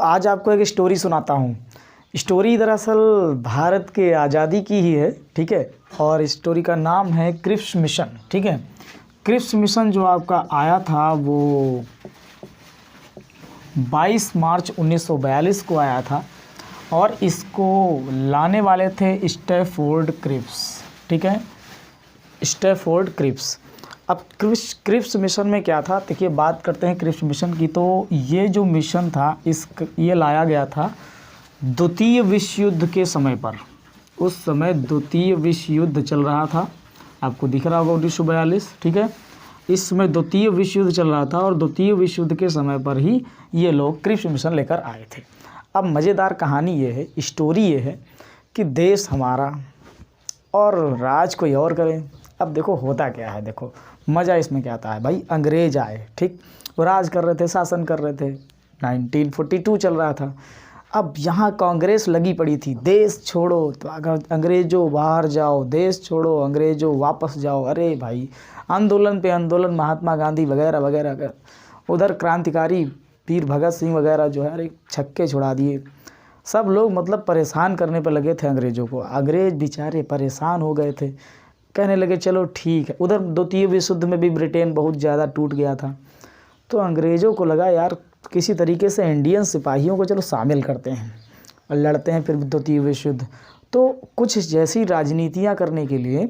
आज आपको एक स्टोरी सुनाता हूँ। स्टोरी दरअसल भारत के आज़ादी की ही है, ठीक है। और स्टोरी का नाम है क्रिप्स मिशन, ठीक है। क्रिप्स मिशन जो आपका आया था वो 22 मार्च 1942 को आया था और इसको लाने वाले थे स्टैफोर्ड क्रिप्स, ठीक है, स्टैफोर्ड क्रिप्स। अब क्रिप्स मिशन में क्या था, देखिए बात करते हैं क्रिप्स मिशन की। तो ये जो मिशन था ये लाया गया था द्वितीय विश्व युद्ध के समय पर। उस समय द्वितीय विश्व युद्ध चल रहा था, आपको दिख रहा होगा 1942, ठीक है। इस समय द्वितीय विश्व युद्ध चल रहा था और द्वितीय विश्व युद्ध के समय पर ही ये लोग क्रिप्स मिशन लेकर आए थे। अब मज़ेदार कहानी ये है, स्टोरी ये है कि देश हमारा और राज कोई और करे। अब देखो होता क्या है, देखो मज़ा इसमें क्या आता है भाई, अंग्रेज आए, ठीक, वो राज कर रहे थे, शासन कर रहे थे, 1942 चल रहा था। अब यहाँ कांग्रेस लगी पड़ी थी, देश छोड़ो तो अगर अंग्रेज़ों बाहर जाओ, देश छोड़ो अंग्रेज़ों वापस जाओ। अरे भाई आंदोलन पे आंदोलन, महात्मा गांधी वगैरह वगैरह, उधर क्रांतिकारी वीर भगत सिंह वगैरह जो है अरे छक्के छुड़ा दिए। सब लोग मतलब परेशान करने पर लगे थे अंग्रेज़ों को। अंग्रेज़ बेचारे परेशान हो गए थे, कहने लगे चलो ठीक है। उधर द्वितीय विश्व युद्ध में भी ब्रिटेन बहुत ज़्यादा टूट गया था, तो अंग्रेज़ों को लगा यार किसी तरीके से इंडियन सिपाहियों को चलो शामिल करते हैं और लड़ते हैं फिर द्वितीय विश्व युद्ध। तो कुछ जैसी राजनीतियाँ करने के लिए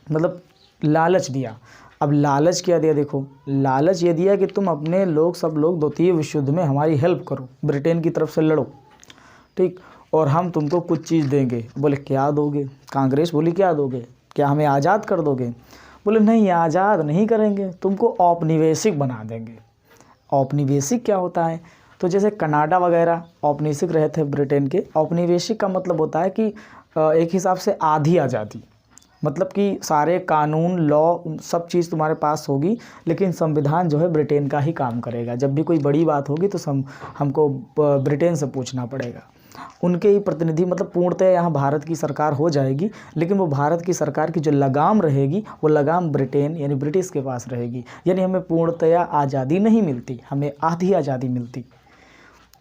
मतलब लालच दिया। अब लालच क्या दिया, देखो लालच ये दिया कि तुम अपने लोग सब लोग द्वितीय विश्व युद्ध में हमारी हेल्प करो, ब्रिटेन की तरफ से लड़ो, ठीक, और हम तुमको कुछ चीज़ देंगे। बोले क्या दोगे? कांग्रेस बोली क्या दोगे, क्या हमें आज़ाद कर दोगे? बोले नहीं, आज़ाद नहीं करेंगे, तुमको औपनिवेशिक बना देंगे। औपनिवेशिक क्या होता है? तो जैसे कनाडा वगैरह औपनिवेशिक रहे थे ब्रिटेन के। औपनिवेशिक का मतलब होता है कि एक हिसाब से आधी आज़ादी, मतलब कि सारे कानून लॉ सब चीज़ तुम्हारे पास होगी, लेकिन संविधान जो है ब्रिटेन का ही काम करेगा। जब भी कोई बड़ी बात होगी तो हमको ब्रिटेन से पूछना पड़ेगा, उनके ही प्रतिनिधि, मतलब पूर्णतः यहाँ भारत की सरकार हो जाएगी, लेकिन वो भारत की सरकार की जो लगाम रहेगी वो लगाम ब्रिटेन यानी ब्रिटिश के पास रहेगी। यानी हमें पूर्णतः आज़ादी नहीं मिलती, हमें आधी आज़ादी मिलती।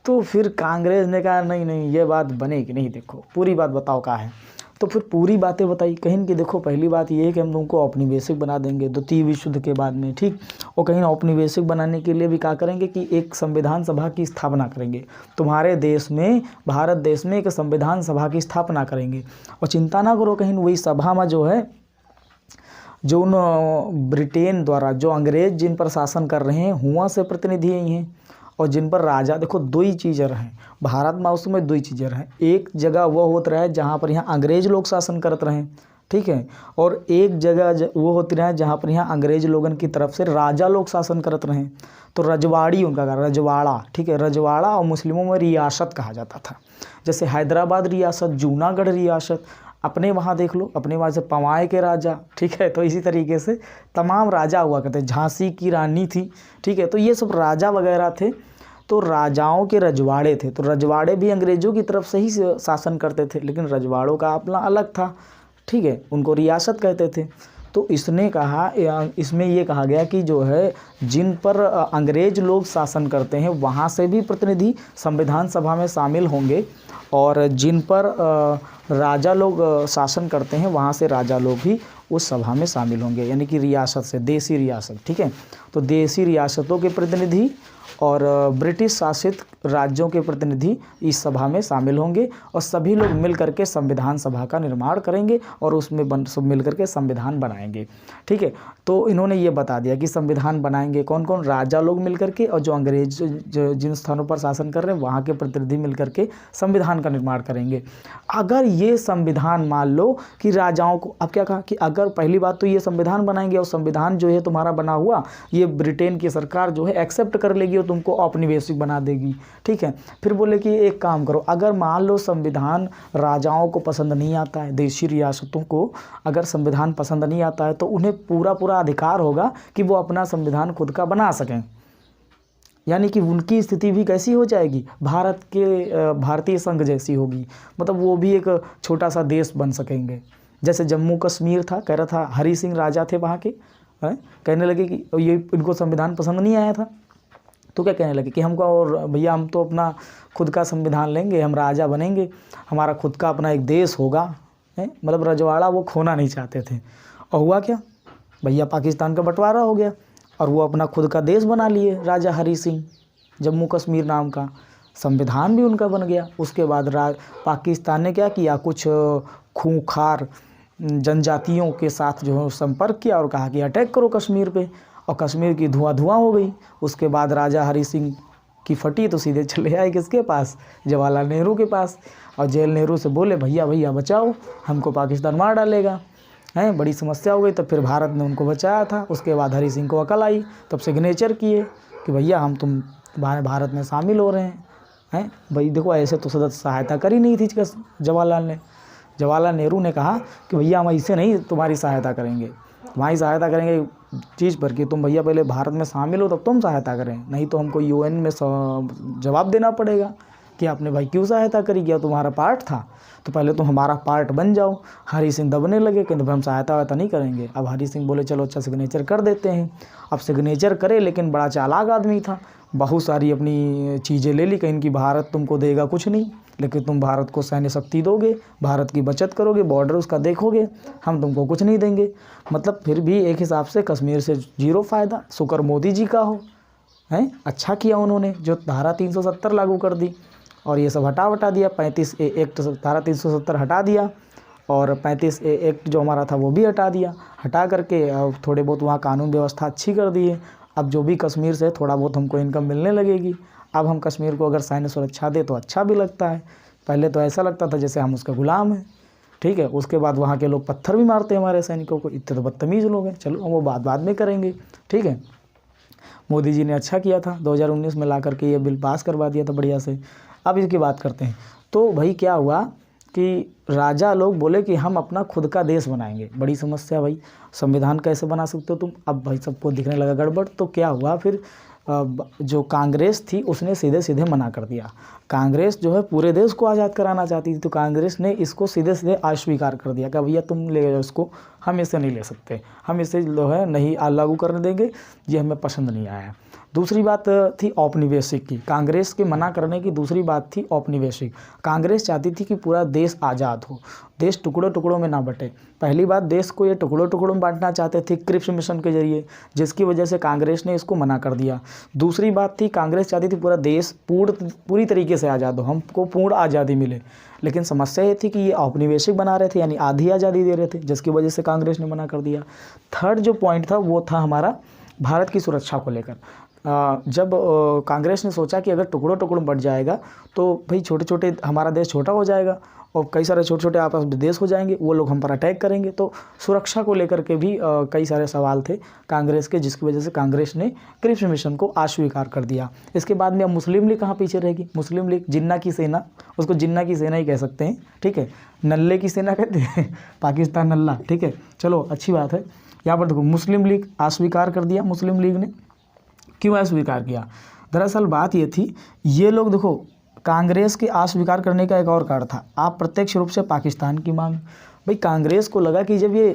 तो फिर कांग्रेस ने कहा नहीं नहीं ये बात बनेगी नहीं, देखो पूरी बात बताओ क्या है। तो फिर पूरी बातें बताई, कहीं कि देखो पहली बात ये है कि हम तुमको औपनिवेशिक बना देंगे द्वितीय विश्व युद्ध के बाद में, ठीक, और कहीं औपनिवेशिक बनाने के लिए भी क्या करेंगे कि एक संविधान सभा की स्थापना करेंगे। तुम्हारे देश में, भारत देश में एक संविधान सभा की स्थापना करेंगे। और चिंता ना करो, कहीं वही सभा में जो है जो उन ब्रिटेन द्वारा जो अंग्रेज जिन पर शासन कर रहे हैं वहाँ से प्रतिनिधि ही हैं, और जिन पर राजा, देखो दो ही चीज़ें रहें भारत में उस समय, दो ही चीज़ें रहें। एक जगह वो होता रहे जहाँ पर यहाँ अंग्रेज लोग शासन करते रहें, ठीक है, और एक जगह वो होती रहे जहाँ पर यहाँ अंग्रेज लोगों की तरफ से राजा लोग शासन करते रहें। तो रजवाड़ी उनका रजवाड़ा, ठीक है, रजवाड़ा और मुस्लिमों में रियासत कहा जाता था। जैसे हैदराबाद रियासत, जूनागढ़ रियासत, अपने वहाँ देख लो, अपने वहाँ से पवाए के राजा, ठीक है। तो इसी तरीके से तमाम राजा हुआ करते, झांसी की रानी थी, ठीक है। तो ये सब राजा वगैरह थे, तो राजाओं के रजवाड़े थे। तो रजवाड़े भी अंग्रेज़ों की तरफ से ही शासन करते थे, लेकिन रजवाड़ों का अपना अलग था, ठीक है, उनको रियासत कहते थे। तो इसने कहा, इसमें ये कहा गया कि जो है जिन पर अंग्रेज लोग शासन करते हैं वहाँ से भी प्रतिनिधि संविधान सभा में शामिल होंगे, और जिन पर राजा लोग शासन करते हैं वहाँ से राजा लोग भी उस सभा में शामिल होंगे, यानी कि रियासत से, देसी रियासत, ठीक है। तो देसी रियासतों के प्रतिनिधि और ब्रिटिश शासित राज्यों के प्रतिनिधि इस सभा में शामिल होंगे, और सभी लोग मिल करके संविधान सभा का निर्माण करेंगे और उसमें सब मिल करके संविधान बनाएंगे, ठीक है। तो इन्होंने ये बता दिया कि संविधान बनाएंगे कौन कौन, राजा लोग मिल करके, और जो अंग्रेज जिन स्थानों पर शासन कर रहे हैं वहाँ के प्रतिनिधि मिल करके संविधान का निर्माण करेंगे। अगर ये संविधान मान लो कि राजाओं को, अब क्या कहा कि अगर पहली बात तो ये संविधान बनाएंगे और संविधान जो है तुम्हारा बना हुआ ये ब्रिटेन की सरकार जो है एक्सेप्ट कर लेगी और तुमको औपनिवेशिक बना देगी, ठीक है। फिर बोले कि एक काम करो, अगर मान लो संविधान राजाओं को पसंद नहीं आता है, देशी रियासतों को अगर संविधान पसंद नहीं आता है, तो उन्हें पूरा पूरा अधिकार होगा कि वो अपना संविधान खुद का बना सकें। यानी कि उनकी स्थिति भी कैसी हो जाएगी, भारत के भारतीय संघ जैसी होगी, मतलब वो भी एक छोटा सा देश बन सकेंगे। जैसे जम्मू कश्मीर था, कह रहा था हरी सिंह राजा थे वहाँ के, कहने लगे कि ये इनको संविधान पसंद नहीं आया था, तो क्या कहने लगे कि हमको, और भैया हम तो अपना खुद का संविधान लेंगे, हम राजा बनेंगे, हमारा खुद का अपना एक देश होगा, है। मतलब रजवाड़ा वो खोना नहीं चाहते थे। और हुआ क्या भैया, पाकिस्तान का बंटवारा हो गया और वो अपना खुद का देश बना लिए राजा हरी सिंह, जम्मू कश्मीर नाम का। संविधान भी उनका बन गया। उसके बाद पाकिस्तान ने क्या किया, कुछ खूंखार जनजातियों के साथ जो है संपर्क किया और कहा कि अटैक करो कश्मीर पे, और कश्मीर की धुआं हो गई। उसके बाद राजा हरी सिंह की फटी तो सीधे चले आए किसके पास, जवाहरलाल नेहरू के पास, और जवाहरलाल नेहरू से बोले भैया भैया बचाओ, हमको पाकिस्तान मार डालेगा, हैं। बड़ी समस्या हो गई। तब फिर भारत ने उनको बचाया था। उसके बाद हरी सिंह को अकल आई, तब सिग्नेचर किए कि भैया हम तुम भारत में शामिल हो रहे हैं। भाई देखो, ऐसे तो सहायता करी नहीं थी जवाहरलाल नेहरू ने कहा कि भैया हम ऐसे नहीं तुम्हारी सहायता करेंगे, तुम्हारी सहायता करेंगे चीज़ पर कि तुम भैया पहले भारत में शामिल हो तब तुम सहायता करें, नहीं तो हमको यूएन में जवाब देना पड़ेगा कि आपने भाई क्यों सहायता करी, क्या तुम्हारा पार्ट था, तो पहले तुम हमारा पार्ट बन जाओ। हरी सिंह दबने लगे कि हम सहायता वायता नहीं करेंगे। अब हरी सिंह बोले चलो अच्छा सिग्नेचर कर देते हैं। अब सिग्नेचर करे, लेकिन बड़ा चालाक आदमी था, बहुत सारी अपनी चीज़ें ले ली, कहीं कि भारत तुमको देगा कुछ नहीं, लेकिन तुम भारत को सैन्य शक्ति दोगे, भारत की बचत करोगे, बॉर्डर उसका देखोगे, हम तुमको कुछ नहीं देंगे। मतलब फिर भी एक हिसाब से कश्मीर से जीरो फ़ायदा। शुक्र मोदी जी का हो, हैं। अच्छा किया उन्होंने जो धारा 370 लागू कर दी और ये सब हटा दिया। 35A एक्ट, धारा 370 हटा दिया और 35A एक्ट जो हमारा था वो भी हटा करके थोड़े बहुत वहाँ कानून व्यवस्था अच्छी कर दी है। अब जो भी कश्मीर से थोड़ा बहुत हमको इनकम मिलने लगेगी। अब हम कश्मीर को अगर सैन्य सुरक्षा दे तो अच्छा भी लगता है। पहले तो ऐसा लगता था जैसे हम उसका गुलाम हैं, ठीक है। उसके बाद वहाँ के लोग पत्थर भी मारते हैं हमारे सैनिकों को, इतने तो बदतमीज़ लोग हैं। चलो वो बाद में करेंगे, ठीक है। मोदी जी ने अच्छा किया था 2019 में ला करके ये बिल पास करवा दिया था बढ़िया से। अब इसकी बात करते हैं। तो भाई क्या हुआ कि राजा लोग बोले कि हम अपना खुद का देश बनाएंगे। बड़ी समस्या भाई, संविधान कैसे बना सकते हो तुम। अब भाई सबको दिखने लगा गड़बड़। तो क्या हुआ फिर, जो कांग्रेस थी उसने सीधे सीधे मना कर दिया। कांग्रेस जो है पूरे देश को आज़ाद कराना चाहती थी, तो कांग्रेस ने इसको सीधे सीधे अस्वीकार कर दिया कि भैया तुम ले जाओ इसको, हम इसे नहीं ले सकते, हम इसे जो है नहीं लागू करने देंगे, ये हमें पसंद नहीं आया। दूसरी बात थी औपनिवेशिक की। कांग्रेस के मना करने की दूसरी बात थी औपनिवेशिक। कांग्रेस चाहती थी कि पूरा देश आज़ाद हो, देश टुकड़ों टुकड़ों में ना बटे। पहली बात, देश को ये टुकड़ों टुकड़ों में बांटना चाहते थे क्रिप्स मिशन के जरिए, जिसकी वजह से कांग्रेस ने इसको मना कर दिया। दूसरी बात थी, कांग्रेस चाहती थी पूरा देश पूरी तरीके से आज़ाद हो, हमको पूर्ण आज़ादी मिले। लेकिन समस्या ये थी कि ये औपनिवेशिक बना रहे थे, यानी आधी आज़ादी दे रहे थे, जिसकी वजह से कांग्रेस ने मना कर दिया। थर्ड जो पॉइंट था वो था हमारा भारत की सुरक्षा को लेकर। जब कांग्रेस ने सोचा कि अगर टुकड़ों टुकड़ों बढ़ जाएगा तो भाई छोटे छोटे हमारा देश छोटा हो जाएगा और कई सारे छोटे छोटे आपस में देश हो जाएंगे, वो लोग हम पर अटैक करेंगे। तो सुरक्षा को लेकर के भी कई सारे सवाल थे कांग्रेस के, जिसकी वजह से कांग्रेस ने क्रिप्स मिशन को अस्वीकार कर दिया। इसके बाद में अब मुस्लिम लीग कहाँ पीछे रहेगी। मुस्लिम लीग जिन्ना की सेना, उसको जिन्ना की सेना ही कह सकते हैं, ठीक है। नल्ले की सेना कहते हैं पाकिस्तान नल्ला, ठीक है। चलो अच्छी बात है। यहाँ पर देखो मुस्लिम लीग अस्वीकार कर दिया। मुस्लिम लीग ने क्यों अस्वीकार किया, दरअसल बात ये थी, ये लोग देखो कांग्रेस के अस्वीकार करने का एक और कारण था, आप प्रत्यक्ष रूप से पाकिस्तान की मांग। भाई कांग्रेस को लगा कि जब ये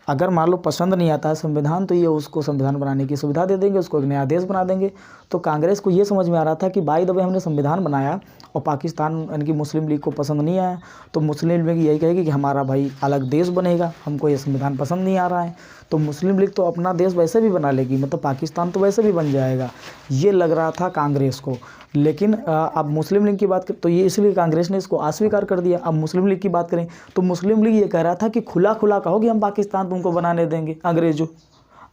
अगर मान लो पसंद नहीं आता है संविधान, तो ये उसको संविधान बनाने की सुविधा दे देंगे, उसको एक नया देश बना देंगे। तो कांग्रेस को ये समझ में आ रहा था कि बाय द वे हमने संविधान बनाया और पाकिस्तान यानी कि मुस्लिम लीग को पसंद नहीं आया, तो मुस्लिम लीग यही कहेगी कि हमारा भाई अलग देश बनेगा, हमको ये संविधान पसंद नहीं आ रहा है। तो मुस्लिम लीग तो अपना देश वैसे भी बना लेगी, मतलब पाकिस्तान तो वैसे भी बन जाएगा, ये लग रहा था कांग्रेस को। लेकिन अब मुस्लिम लीग की बात करें तो ये इसलिए कांग्रेस ने इसको अस्वीकार कर दिया। अब मुस्लिम लीग की बात करें तो मुस्लिम लीग ये कह रहा था कि खुला खुला कहो कि हम पाकिस्तान तुमको बनाने देंगे। अंग्रेजों,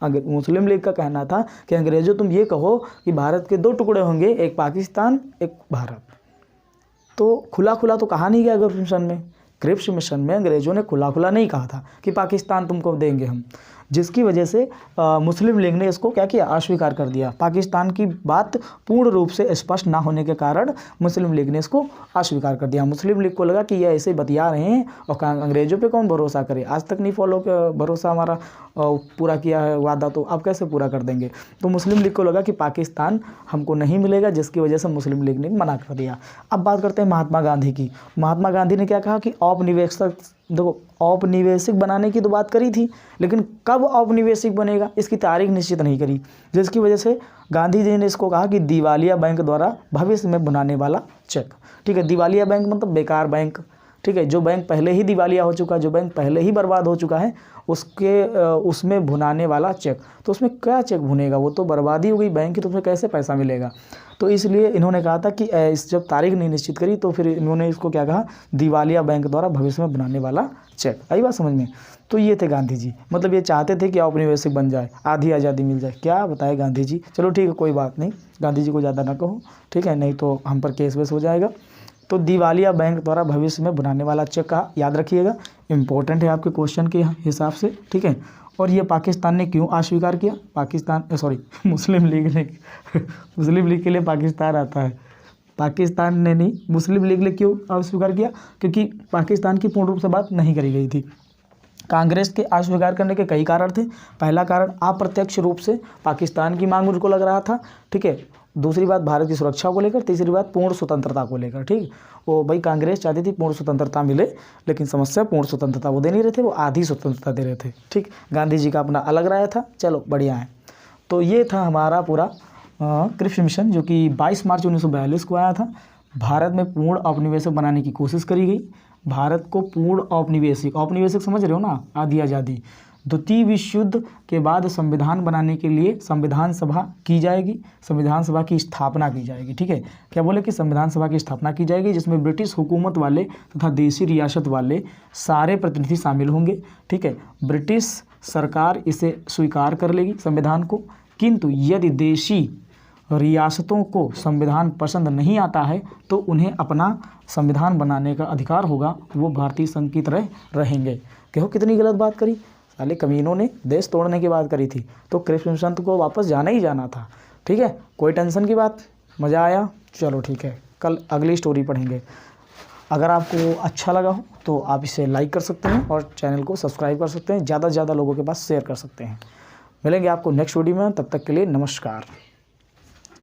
मुस्लिम लीग का कहना था कि अंग्रेजों तुम ये कहो कि भारत के दो टुकड़े होंगे, एक पाकिस्तान एक भारत। तो खुला खुला तो कहा नहीं गया क्रिप्स मिशन में अंग्रेजों ने खुला खुला नहीं कहा था कि पाकिस्तान तुमको देंगे हम, जिसकी वजह से मुस्लिम लीग ने इसको क्या किया, अस्वीकार कर दिया। पाकिस्तान की बात पूर्ण रूप से स्पष्ट ना होने के कारण मुस्लिम लीग ने इसको अस्वीकार कर दिया। मुस्लिम लीग को लगा कि ये ऐसे बतिया रहे हैं और अंग्रेजों पे कौन भरोसा करे, आज तक नहीं भरोसा हमारा पूरा किया है वादा, तो अब कैसे पूरा कर देंगे। तो मुस्लिम लीग को लगा कि पाकिस्तान हमको नहीं मिलेगा, जिसकी वजह से मुस्लिम लीग ने मना कर दिया। अब बात करते हैं महात्मा गांधी की। महात्मा गांधी ने क्या कहा कि देखो औपनिवेशिक बनाने की तो बात करी थी, लेकिन कब औपनिवेशिक बनेगा इसकी तारीख निश्चित नहीं करी, जिसकी वजह से गांधी जी ने इसको कहा कि दिवालिया बैंक द्वारा भविष्य में बनाने वाला चेक। ठीक है, दिवालिया बैंक मतलब बेकार बैंक। ठीक है, जो बैंक पहले ही दिवालिया हो चुका है, जो बैंक पहले ही बर्बाद हो चुका है, उसमें भुनाने वाला चेक। तो उसमें क्या चेक भुनेगा, वो तो बर्बादी हो गई बैंक की, तो उसमें कैसे पैसा मिलेगा। तो इसलिए इन्होंने कहा था कि इस जब तारीख नहीं निश्चित करी तो फिर इन्होंने इसको क्या कहा, दिवालिया बैंक द्वारा भविष्य में बनाने वाला चेक। आई बात समझ में। तो ये थे गांधी जी, मतलब ये चाहते थे कि औपनिवेशिक बन जाए, आधी आज़ादी मिल जाए। क्या बताए गांधी जी। चलो ठीक है, कोई बात नहीं, गांधी जी को ज़्यादा ना कहो, ठीक है, नहीं तो हम पर केस वेस हो जाएगा। तो दिवालिया बैंक द्वारा भविष्य में बनाने वाला चेक का याद रखिएगा, इंपॉर्टेंट है आपके क्वेश्चन के हिसाब से। ठीक है, और ये पाकिस्तान ने क्यों अस्वीकार किया, मुस्लिम लीग ने मुस्लिम लीग के लिए पाकिस्तान आता है, पाकिस्तान ने नहीं, मुस्लिम लीग ने क्यों अस्वीकार किया, क्योंकि पाकिस्तान की पूर्ण रूप से बात नहीं करी गई थी। कांग्रेस के अस्वीकार करने के कई कारण थे। पहला कारण अप्रत्यक्ष रूप से पाकिस्तान की मांग उनको लग रहा था। ठीक है, दूसरी बात भारत की सुरक्षा को लेकर, तीसरी बात पूर्ण स्वतंत्रता को लेकर। ठीक, वो भाई कांग्रेस चाहती थी पूर्ण स्वतंत्रता मिले, लेकिन समस्या पूर्ण स्वतंत्रता वो दे नहीं रहे थे, वो आधी स्वतंत्रता दे रहे थे। ठीक, गांधी जी का अपना अलग राय था। चलो बढ़िया है। तो ये था हमारा पूरा क्रिप्स मिशन, जो कि 22 मार्च 1942 को आया था। भारत में पूर्ण औपनिवेशिक बनाने की कोशिश करी गई। भारत को पूर्ण औपनिवेशिक समझ रहे हो ना, आधी आज़ादी। द्वितीय विश्व युद्ध के बाद संविधान बनाने के लिए संविधान सभा की जाएगी, संविधान सभा की स्थापना की जाएगी। ठीक है, क्या बोले कि संविधान सभा की स्थापना की जाएगी, जिसमें ब्रिटिश हुकूमत वाले तथा देशी रियासत वाले सारे प्रतिनिधि शामिल होंगे। ठीक है, ब्रिटिश सरकार इसे स्वीकार कर लेगी संविधान को, किंतु यदि देशी रियासतों को संविधान पसंद नहीं आता है तो उन्हें अपना संविधान बनाने का अधिकार होगा, वो भारतीय संघ की तरह रहेंगे। कहो कितनी गलत बात करी, साले कमीनों ने देश तोड़ने की बात करी थी, तो क्रिप्स मिशन को वापस जाना ही जाना था। ठीक है, कोई टेंशन की बात, मज़ा आया। चलो ठीक है, कल अगली स्टोरी पढ़ेंगे। अगर आपको अच्छा लगा हो तो आप इसे लाइक कर सकते हैं और चैनल को सब्सक्राइब कर सकते हैं, ज़्यादा से ज़्यादा लोगों के पास शेयर कर सकते हैं। मिलेंगे आपको नेक्स्ट वीडियो में, तब तक के लिए नमस्कार।